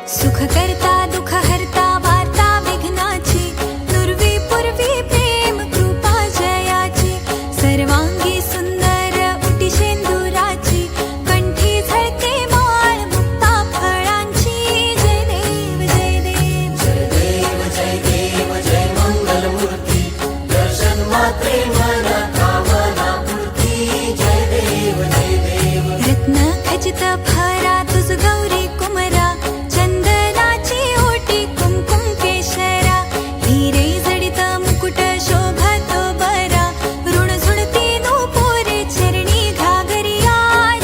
सुख करता दुःख हरता वार्ता विघ्नाची, नुरवी पूर्वी प्रेम कृपा जयाची, सर्वांगी सुंदर उटी शेंदुराची, कंठी झळके माळ मुक्ता फळांची. जय देव जय देव जय देव जय देव जय मंगल मूर्ती, दर्शन मात्रे मना कामना पूर्ती. जय देव जय देव. रत्न खचित भरा तुझ गौरी कुमरा, चंदनाची ओटी कुमकुम केशरा, हिरे जडित मुकुट शोभतो बरा, ऋण झुणती नूपुरे चरणी घागरिया.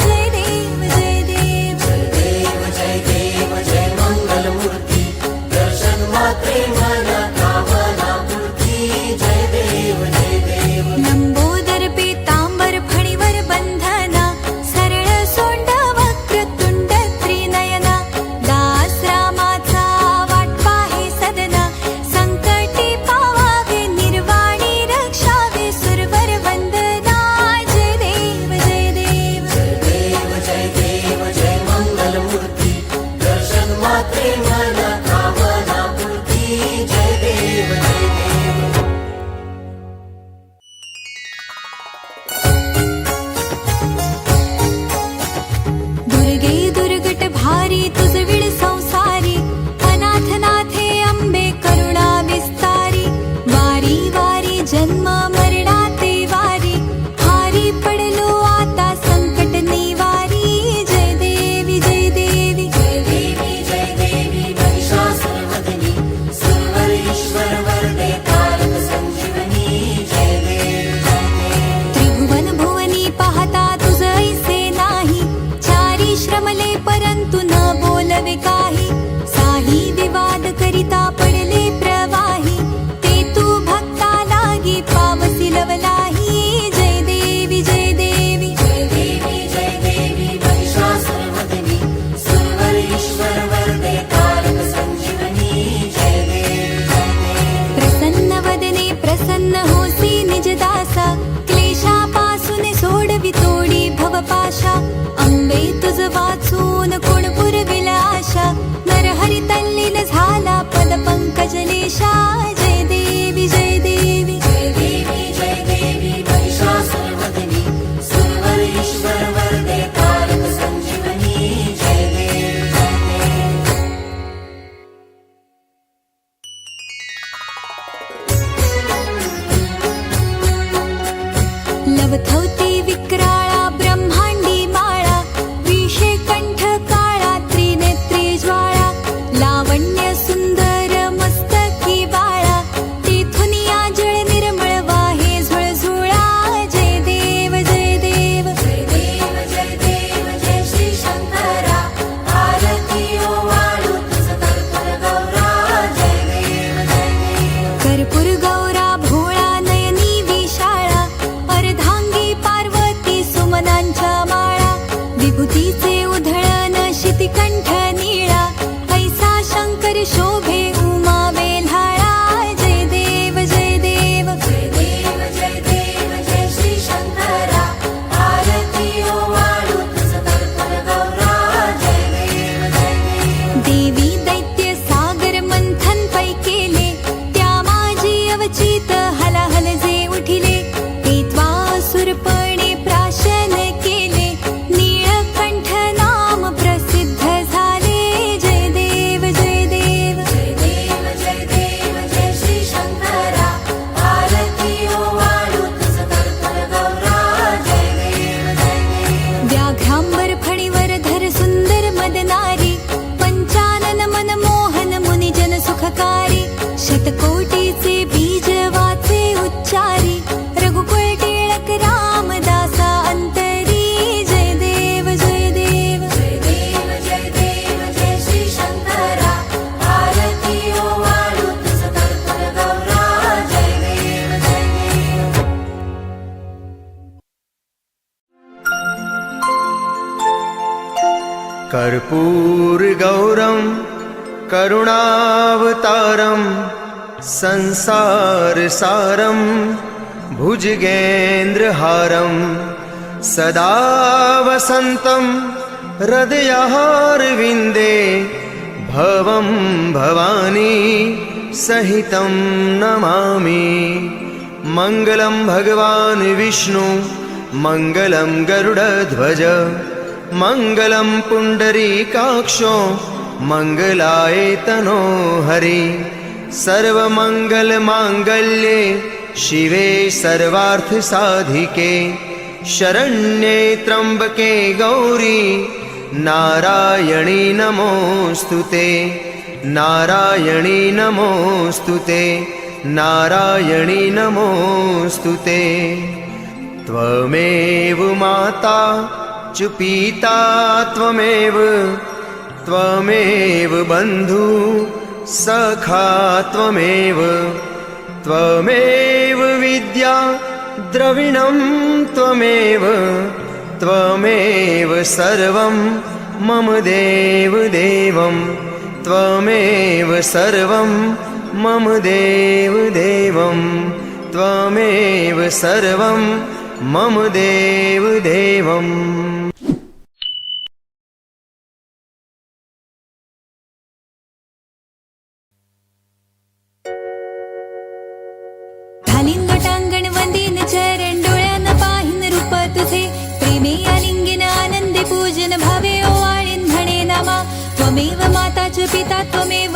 जय देव जय देव जय देव जय देव जय मंगल मूर्ती, दर्शन मात्रे मना कामना पूर्ती. जय देव जय देव. लंबोदर पीतांबर फणीवर बंधना, सरळ सोंड वक्रतुंड त्रिनयना, दास रामाचा वाट पाहे सदना, संकटी पावावे निर्वाणी रक्षावे सुरवर वंदना. जय देव जय देव जय देव जय देव जय मंगल मूर्ती, दर्शन मात्रे मना कामना पूर्ती. जय देव जय देव. दुर्गे दुर्गट भारी तुझ विड संसारी, अनाथनाथे अंबे करुणा विस्तारी, वारी वारी जन्म मरणाते वारी, हारी पडलो आता संकट निवारी. जय देवी जय देवी जय देवी जय देवी महिषासुरमर्दिनी, सुरवर ईश्वर वरदे तारक संजीवनी. जय देव जय देव. त्रिभुवन भुवनी पाहता तुझ ऐसे नाही, चारी श्रमले परंतु न बोलवे काही, साही विवाद करिता पडले प्रवाही, ते तू भक्ता लागी पावसी लवलाही. जय देवी जय देवी जय देवी जय देवी महिषासुरमर्दिनी, सुरवर ईश्वर वरदे तारक संजीवनी. जय देव जय देव. प्रसन्न वदने प्रसन्न होसी निज दासा, क्लेशापासून सोडवी तोडी भवपाशा, अंबे तुझ वाचून कोण पुरविल आशा, नरहरी तल्लीन झाला पद पंकजलेशा. जय देवी जय देवी जय देवी जय देवी महिषासुरमर्दिनी, सुरवर ईश्वर वरदे तारक संजीवनी. जय देव जय देव. लवथवती विक्राळा ब्रह्मांडी माळा, विषे कंठ काळा त्रिनेत्री ज्वाळा, लावण्य सुंदर मस्तकी बाळा, तेथून या जळ निर्मळ वाहे झुळझुळा. जय देव जय देव जय देव जय देव जय श्री शंकरा, आरती ओवाळू तुझ कर्पूर गौरा. जय देव जय देव. कर्पूर गौरा भोळा नयनी विशाळा, अर्धांगी पार्वती सुमनांच्या माळा, विभूतीचे उधळण शितिकंठ नीळा, ऐसा शंकर शोभे उमा वेल्हाळा. जय देव जय देव जय देव जय देव जय श्री शंकरा, आरती ओवाळू तुझ कर्पूर गौरा. जय देव जय देव. देवी दैत्य सागर मंथन पै केले, त्या माझी अवचित हलाहल जे उठिले, ते त्वासुरपणे प्राशन केले, नीळकंठ नाम प्रसिद्ध झाले. जय देव जय देव जय देव जय देव जय श्री शंकरा, आरती ओवाळू तुझ कर्पूर गौरा. जय देव जय देव. व्याघ्रांबर फणीवर धर सुंदर मदनारी, पंचानन मनमोहन मुनिजन सुखकारी, शतकोटीचे बीज वाचे उच्चारी, रघुकुळ टिळक रामदासा अंतरी. जय देव जय देव जय देव जय देव जय श्री शंकरा, आरती ओवाळू तुझ कर्पूर गौरा. जय देव जय देव. कर्पूरगौरं करुणावतारं संसारसारं भुजगेन्द्रहारं सदा वसन्तं हृदयारविन्दे भवं भवानी सहितं नमामि। मङ्गलं भगवान् विष्णु मङ्गलं गरुडध्वज मङ्गलं पुण्डरीकाक्षो मङ्गलायतनो हरि। सर्वमङ्गलमाङ्गल्ये शिवे सर्वार्थसाधिके शरण्ये त्र्यम्बके गौरी नारायणी नमोऽस्तुते नारायणी नमोऽस्तुते नारायणी नमोऽस्तुते। त्वमेव माता च पिता त्वमेव बन्धु सखा त्वमेव विद्या द्रविणं त्वमेव सर्वं मम देवं त्वमेव सर्वं मम देवं त्वमेव सर्वं मम देवम्। लिंगटांगण वंदीन चरण डोळ्यान पाहिन रूप तुझे प्रेमे आलिंगन आनंदे पूजन भावे ओवाळीन धणे नामा। त्वमेव माता च पिता त्वमेव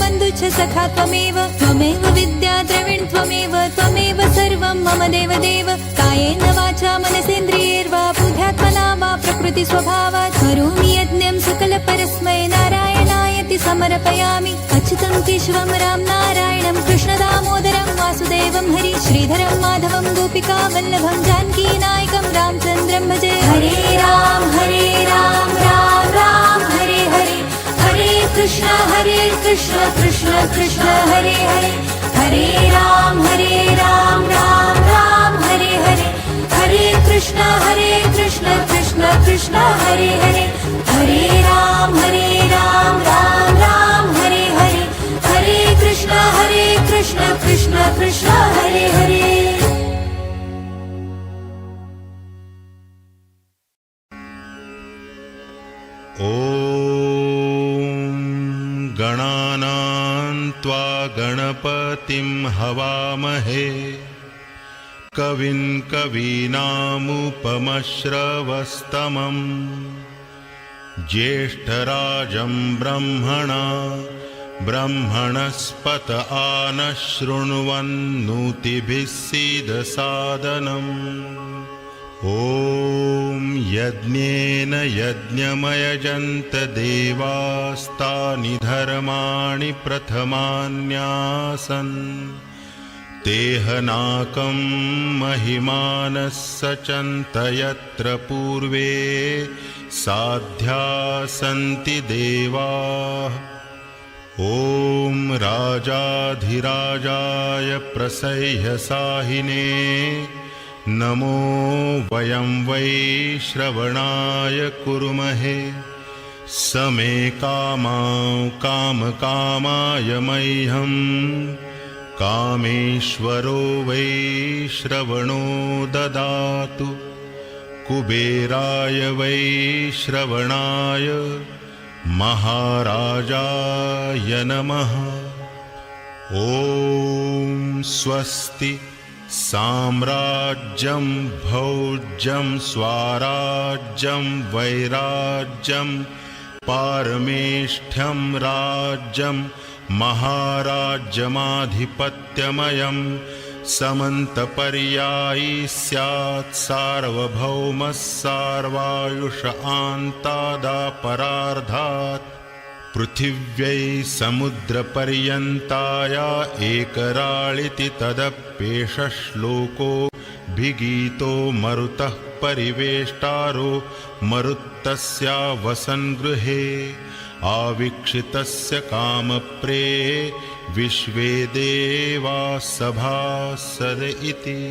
बंधु च सखा त्वमेव विद्या द्रविण त्वमेव सर्वं मम देव कायेन वाचा मनसेन्द्रियैर्वा बुद्ध्यात्मना वा प्रकृति स्वभावात् करोमि यज्ञं सकल परस्मै नारायणायति समर्पयामि। अच्युतं केशवं राम नारायणं कृष्ण दामोदरं वासुदेवं हरि श्रीधरं माधवं गोपिका वल्लभं जानकी नायकं रामचन्द्रं भजे। हरे राम राम राम हरे हरे हरे कृष्ण कृष्ण कृष्ण हरे हरे। हरे राम राम राम हरे हरे हरे कृष्ण कृष्ण कृष्ण हरे हरे। हरे राम राम राम हरे हरे हरे कृष्ण कृष्ण कृष्ण हरे हरे। ॐ गणानां त्वा गणपतिं हवामहे कविं कवीनामुपमश्रवस्तमं ज्येष्ठराजं ब्रह्मणस्पत आनशृण्वन्नोतिभिः सीदसादनम्। ॐ यज्ञेन यज्ञमयजन्त देवास्तानि धर्माणि प्रथमान्यासन् तेहनाकं महिमानः सचन्त यत्र पूर्वे साध्या सन्ति देवाः। ॐ राजाधिराजाय प्रसह्यसाहिने नमो वयं वै श्रवणाय कुर्महे समे कामकामाय मह्यं कामेश्वरो वै श्रवणो ददातु कुबेराय वै श्रवणाय महाराजाय नमः। ॐ स्वस्ति साम्राज्यं भौज्यं स्वाराज्यं वैराज्यं पारमेष्ठ्यं राज्यं महाराज्यमाधिपत्यमयं समन्तपर्यायी स्यात् सार्वभौमः सार्वायुष आन्तादापरार्धात् पृथिव्यै समुद्रपर्यन्ताया एकराळिति तदप्येष श्लोको भिगीतो मरुतः परिवेष्टारो मरुत्तस्या वसन्गृहे आवीक्षितस्य कामप्रेये विश्वे देवा सभासद इति।